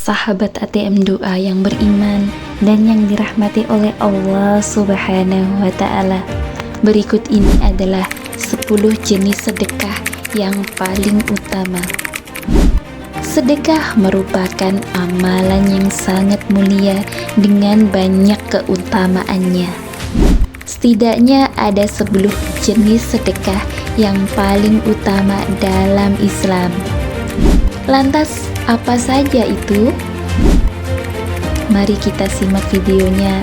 sahabat ATM doa yang beriman dan yang dirahmati oleh Allah Subhanahu wa Ta'ala. Berikut ini adalah 10 jenis sedekah yang paling utama. Sedekah merupakan amalan yang sangat mulia dengan banyak keutamaannya. Setidaknya ada 10 jenis sedekah yang paling utama dalam Islam. Lantas, apa saja itu? Mari kita simak videonya.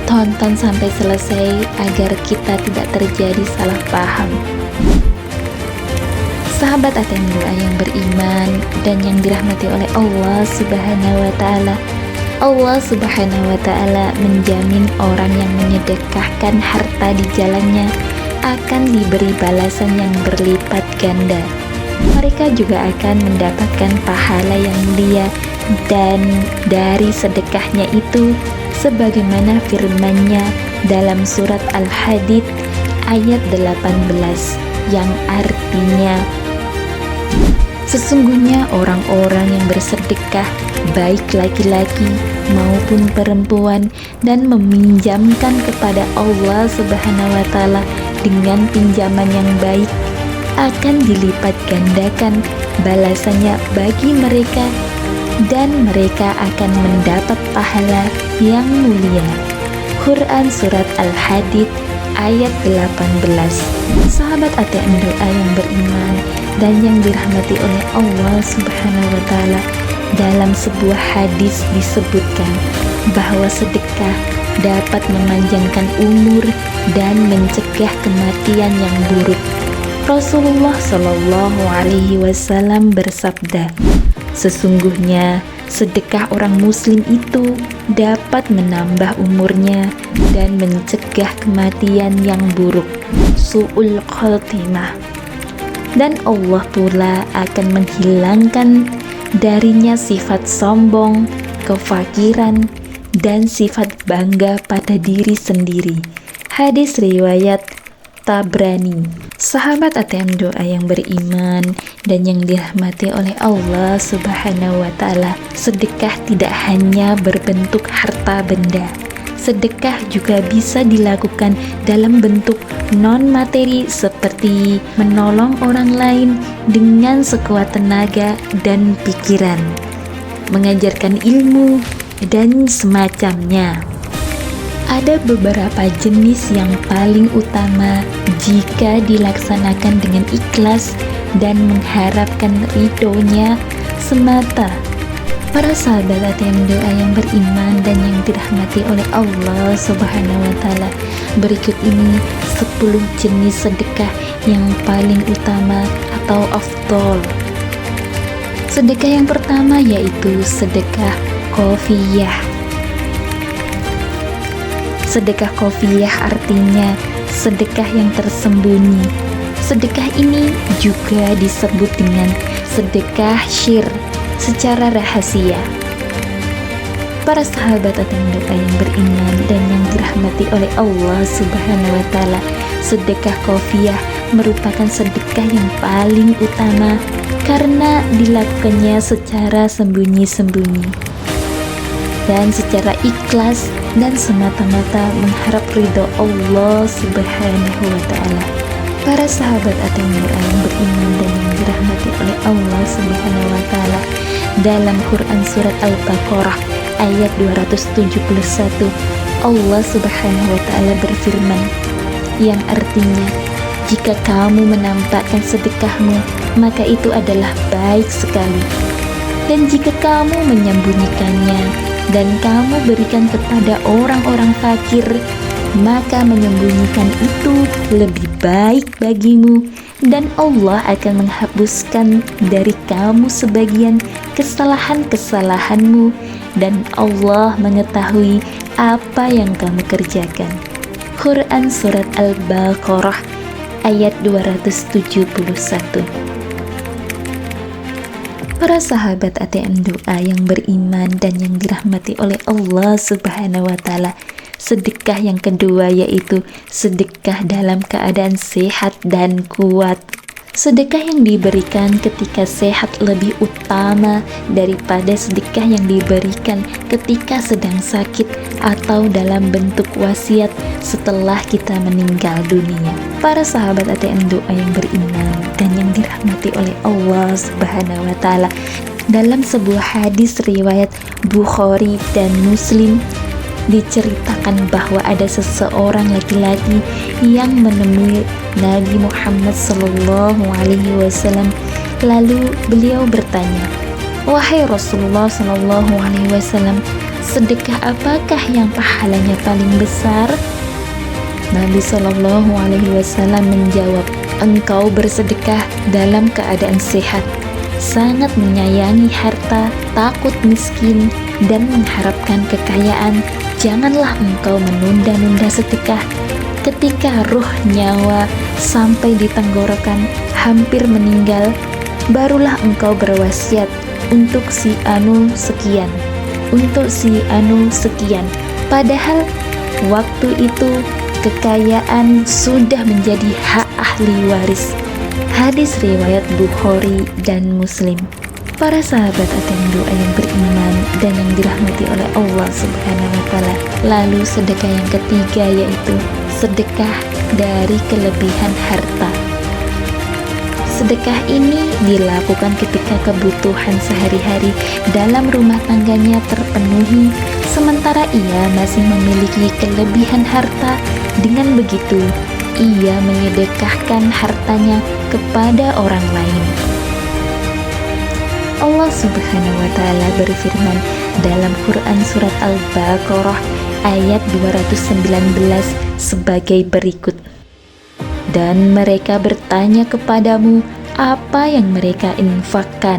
Tonton sampai selesai agar kita tidak terjadi salah paham. Sahabat ATM doa yang beriman dan yang dirahmati oleh Allah Subhanahu wa Ta'ala. Allah Subhanahu wa Ta'ala menjamin orang yang menyedekahkan harta di jalannya akan diberi balasan yang berlipat ganda. Mereka juga akan mendapatkan pahala yang mulia dan dari sedekahnya itu, sebagaimana firman-Nya dalam surat Al-Hadid ayat 18 yang artinya, sesungguhnya orang-orang yang bersedekah baik laki-laki maupun perempuan dan meminjamkan kepada Allah Subhanahu wa Ta'ala dengan pinjaman yang baik akan dilipat gandakan balasannya bagi mereka dan mereka akan mendapat pahala yang mulia. Quran Surat Al-Hadid ayat 18. Sahabat ATM doa yang beriman dan yang dirahmati oleh Allah Subhanahu wa Ta'ala, dalam sebuah hadis disebutkan bahwa sedekah dapat memanjangkan umur dan mencegah kematian yang buruk. Rasulullah Shallallahu Alaihi Wasallam bersabda, sesungguhnya sedekah orang muslim itu dapat menambah umurnya dan mencegah kematian yang buruk, su'ul khatimah, dan Allah pula akan menghilangkan darinya sifat sombong, kefakiran, dan sifat bangga pada diri sendiri. Hadis riwayat Tabrani. Sahabat ATM doa yang beriman dan yang dirahmati oleh Allah Subhanahu wa Ta'ala, sedekah tidak hanya berbentuk harta benda. Sedekah juga bisa dilakukan dalam bentuk non-materi seperti menolong orang lain dengan sekuat tenaga dan pikiran, mengajarkan ilmu, dan semacamnya. Ada beberapa jenis yang paling utama jika dilaksanakan dengan ikhlas dan mengharapkan ridhonya semata. Para sahabat ATM doa yang beriman dan yang dirahmati oleh Allah Subhanahu wa Ta'ala, berikut ini 10 jenis sedekah yang paling utama atau afdol. Sedekah yang pertama yaitu sedekah khofiyah. Sedekah khofiyah artinya sedekah yang tersembunyi. Sedekah ini juga disebut dengan sedekah syir, secara rahasia. Para sahabat ATM doa yang beriman dan yang dirahmati oleh Allah Subhanahu wa Ta'ala, sedekah khofiyah merupakan sedekah yang paling utama karena dilakukannya secara sembunyi-sembunyi dan secara ikhlas dan semata-mata mengharap ridho Allah Subhanahu wa Ta'ala. Para sahabat ATM doa yang beriman dan yang dirahmati oleh Allah Subhanahu wa Ta'ala, dalam Quran Surat Al-Baqarah ayat 271, Allah Subhanahu wa Ta'ala berfirman, yang artinya, jika kamu menampakkan sedekahmu, maka itu adalah baik sekali. Dan jika kamu menyembunyikannya dan kamu berikan kepada orang-orang fakir, maka menyembunyikan itu lebih baik bagimu, dan Allah akan menghapuskan dari kamu sebagian kesalahan-kesalahanmu, dan Allah mengetahui apa yang kamu kerjakan. Quran Surat Al-Baqarah ayat 271. Para sahabat ATM doa yang beriman dan yang dirahmati oleh Allah Subhanahu wa Ta'ala, sedekah yang kedua yaitu sedekah dalam keadaan sehat dan kuat. Sedekah yang diberikan ketika sehat lebih utama daripada sedekah yang diberikan ketika sedang sakit atau dalam bentuk wasiat setelah kita meninggal dunia. Para sahabat ATM Doa yang beriman dan yang dirahmati oleh Allah Subhanahu wa Ta'ala, dalam sebuah hadis riwayat Bukhari dan Muslim diceritakan bahwa ada seseorang laki-laki yang menemui Nabi Muhammad SAW. Lalu beliau bertanya, "Wahai Rasulullah SAW, sedekah apakah yang pahalanya paling besar?" Nabi SAW menjawab, "Engkau bersedekah dalam keadaan sehat, sangat menyayangi harta, takut miskin, dan mengharapkan kekayaan. Janganlah engkau menunda-nunda sedekah. Ketika ruh nyawa sampai di tenggorokan hampir meninggal, barulah engkau berwasiat untuk si anu sekian, untuk si anu sekian. Padahal waktu itu kekayaan sudah menjadi hak ahli waris." Hadis riwayat Bukhari dan Muslim. Para sahabat ATM Doa yang beriman dan yang dirahmati oleh Allah Subhanahu wa Ta'ala, lalu sedekah yang ketiga yaitu sedekah dari kelebihan harta. Sedekah ini dilakukan ketika kebutuhan sehari-hari dalam rumah tangganya terpenuhi, sementara ia masih memiliki kelebihan harta. Dengan begitu, ia menyedekahkan hartanya kepada orang lain. Allah Subhanahu wa Ta'ala berfirman dalam Quran surat Al-Baqarah ayat 219 sebagai berikut, "Dan mereka bertanya kepadamu apa yang mereka infakkan.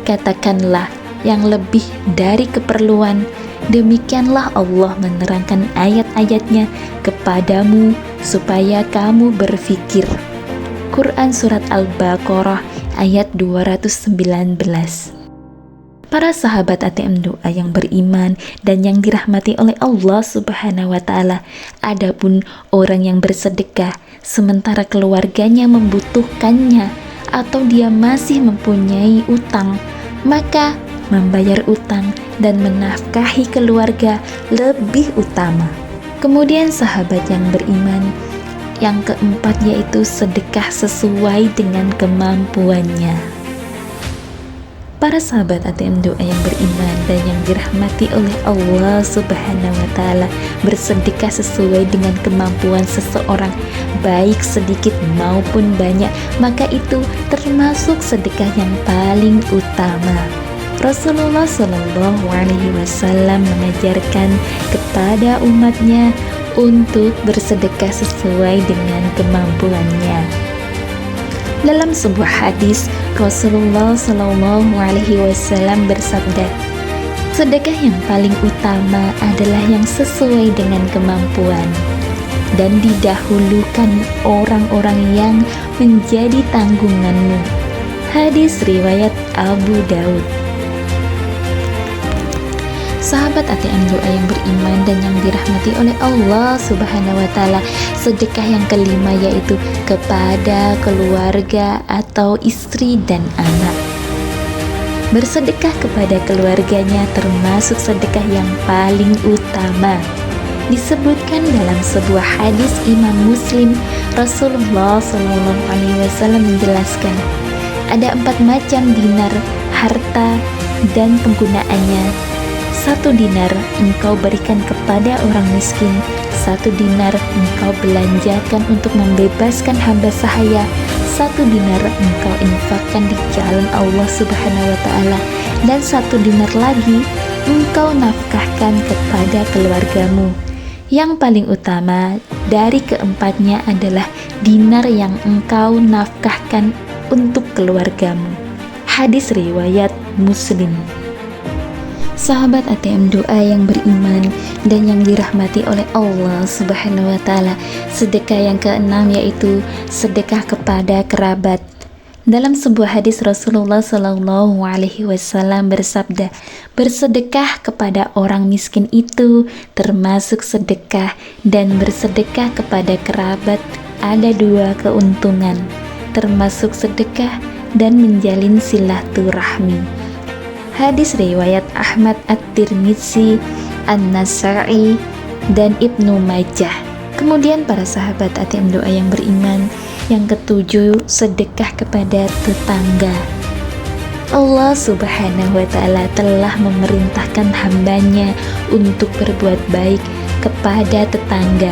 Katakanlah yang lebih dari keperluan. Demikianlah Allah menerangkan ayat-ayatnya kepadamu supaya kamu berfikir." Quran surat Al-Baqarah ayat 219. Para sahabat ATM Doa yang beriman dan yang dirahmati oleh Allah Subhanahu wa Ta'ala, adapun orang yang bersedekah sementara keluarganya membutuhkannya atau dia masih mempunyai utang, maka membayar utang dan menafkahi keluarga lebih utama. Kemudian sahabat yang beriman yang keempat yaitu sedekah sesuai dengan kemampuannya. Para sahabat ATM Doa yang beriman dan yang dirahmati oleh Allah Subhanahu wa Ta'ala, bersedekah sesuai dengan kemampuan seseorang, baik sedikit maupun banyak, maka itu termasuk sedekah yang paling utama. Rasulullah SAW mengajarkan kepada umatnya untuk bersedekah sesuai dengan kemampuannya. Dalam sebuah hadis, Rasulullah SAW bersabda, "Sedekah yang paling utama adalah yang sesuai dengan kemampuan, dan didahulukan orang-orang yang menjadi tanggunganmu." Hadis riwayat Abu Daud. Sahabat ATM Doa yang beriman dan yang dirahmati oleh Allah Subhanahu wa Ta'ala, sedekah yang kelima yaitu kepada keluarga atau istri dan anak. Bersedekah kepada keluarganya termasuk sedekah yang paling utama. Disebutkan dalam sebuah hadis Imam Muslim, Rasulullah SAW menjelaskan, ada 4 macam dinar harta dan penggunaannya. 1 dinar engkau berikan kepada orang miskin, 1 dinar engkau belanjakan untuk membebaskan hamba sahaya, 1 dinar engkau infakkan di jalan Allah Subhanahu wa Ta'ala, dan 1 dinar lagi engkau nafkahkan kepada keluargamu. Yang paling utama dari keempatnya adalah dinar yang engkau nafkahkan untuk keluargamu. Hadis riwayat Muslim. Sahabat ATM Doa yang beriman dan yang dirahmati oleh Allah Subhanahu wa Ta'ala, sedekah yang keenam yaitu sedekah kepada kerabat. Dalam sebuah hadis Rasulullah SAW bersabda, bersedekah kepada orang miskin itu termasuk sedekah, dan bersedekah kepada kerabat ada 2 keuntungan. termasuk sedekah dan menjalin silaturahmi. Hadis riwayat Ahmad At-Tirmidzi, An-Nasa'i, dan Ibnu Majah. Kemudian para sahabat ATM Doa yang beriman, yang ketujuh, sedekah kepada tetangga. Allah Subhanahu wa Ta'ala telah memerintahkan hambanya untuk berbuat baik kepada tetangga,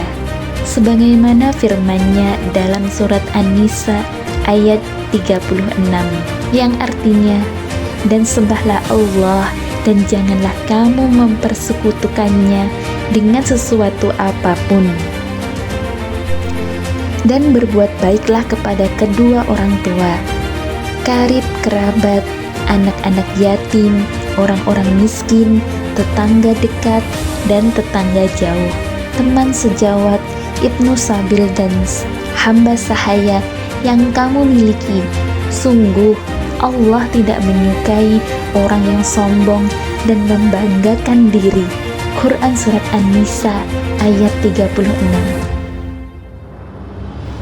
sebagaimana firman-Nya dalam surat An-Nisa ayat 36, yang artinya, dan sembahlah Allah dan janganlah kamu mempersekutukannya dengan sesuatu apapun, dan berbuat baiklah kepada kedua orang tua, karib kerabat, anak-anak yatim, orang-orang miskin, tetangga dekat dan tetangga jauh, teman sejawat, ibnu sabil, dan hamba sahaya yang kamu miliki. Sungguh Allah tidak menyukai orang yang sombong dan membanggakan diri. Quran Surat An-Nisa ayat 36.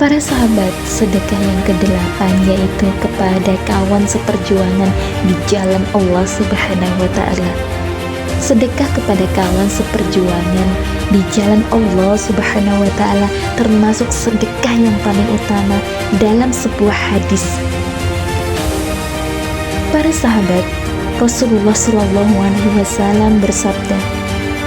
Para sahabat, sedekah yang ke-8 yaitu kepada kawan seperjuangan di jalan Allah Subhanahu wa Ta'ala. Sedekah kepada kawan seperjuangan di jalan Allah Subhanahu wa Ta'ala termasuk sedekah yang paling utama dalam sebuah hadis. Para sahabat, Rasulullah Shallallahu Alaihi Wasallam bersabda,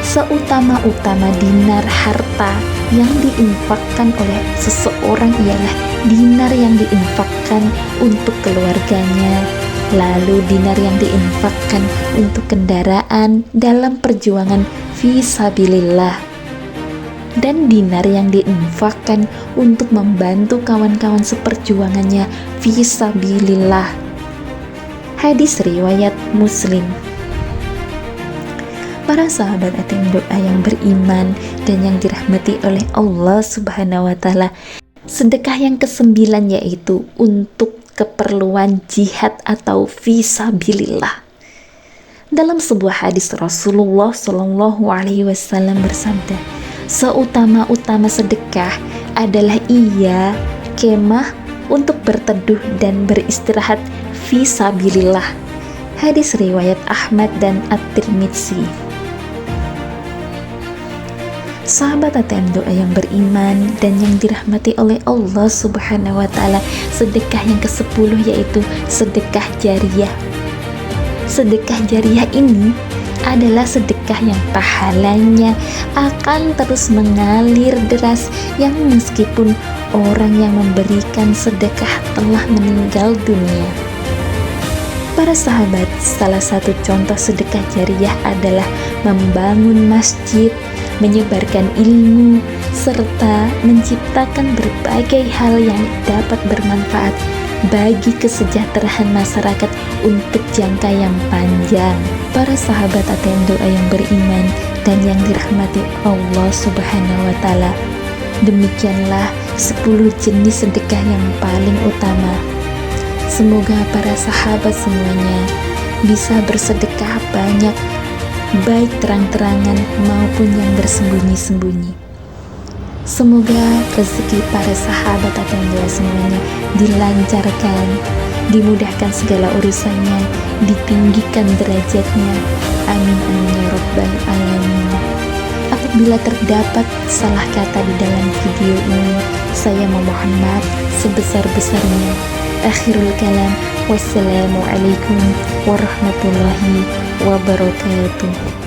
seutama-utama dinar harta yang diinfakkan oleh seseorang ialah dinar yang diinfakkan untuk keluarganya, lalu dinar yang diinfakkan untuk kendaraan dalam perjuangan fisabilillah, dan dinar yang diinfakkan untuk membantu kawan-kawan seperjuangannya fisabilillah. Hadis riwayat Muslim. Para sahabat ATM Doa yang beriman dan yang dirahmati oleh Allah Subhanahu wa Ta'ala, sedekah yang ke-9 yaitu untuk keperluan jihad atau fisabilillah. Dalam sebuah hadis Rasulullah Shallallahu Alaihi Wasallam bersabda, seutama-utama sedekah adalah ia kemah untuk berteduh dan beristirahat fisabilillah. Hadis riwayat Ahmad dan At-Tirmidzi. Sahabat ATM Doa yang beriman dan yang dirahmati oleh Allah Subhanahu wa Ta'ala, sedekah yang ke-10 yaitu sedekah jariyah. Sedekah jariyah ini adalah sedekah yang pahalanya akan terus mengalir deras, yang meskipun orang yang memberikan sedekah telah meninggal dunia. Para sahabat, salah satu contoh sedekah jariyah adalah membangun masjid, menyebarkan ilmu, serta menciptakan berbagai hal yang dapat bermanfaat bagi kesejahteraan masyarakat untuk jangka yang panjang. Para sahabat ATM Doa yang beriman dan yang dirahmati Allah Subhanahu wa Ta'ala, demikianlah 10 jenis sedekah yang paling utama. Semoga para sahabat semuanya bisa bersedekah banyak, baik terang-terangan maupun yang bersembunyi-sembunyi. Semoga rezeki para sahabat ATM Doa semuanya dilancarkan, dimudahkan segala urusannya, ditinggikan derajatnya. Amin amin ya rabbal alamin. Apabila terdapat salah kata di dalam video ini, saya memohon maaf sebesar-besarnya. Akhirul kalam, wassalamualaikum warahmatullahi wabarakatuh.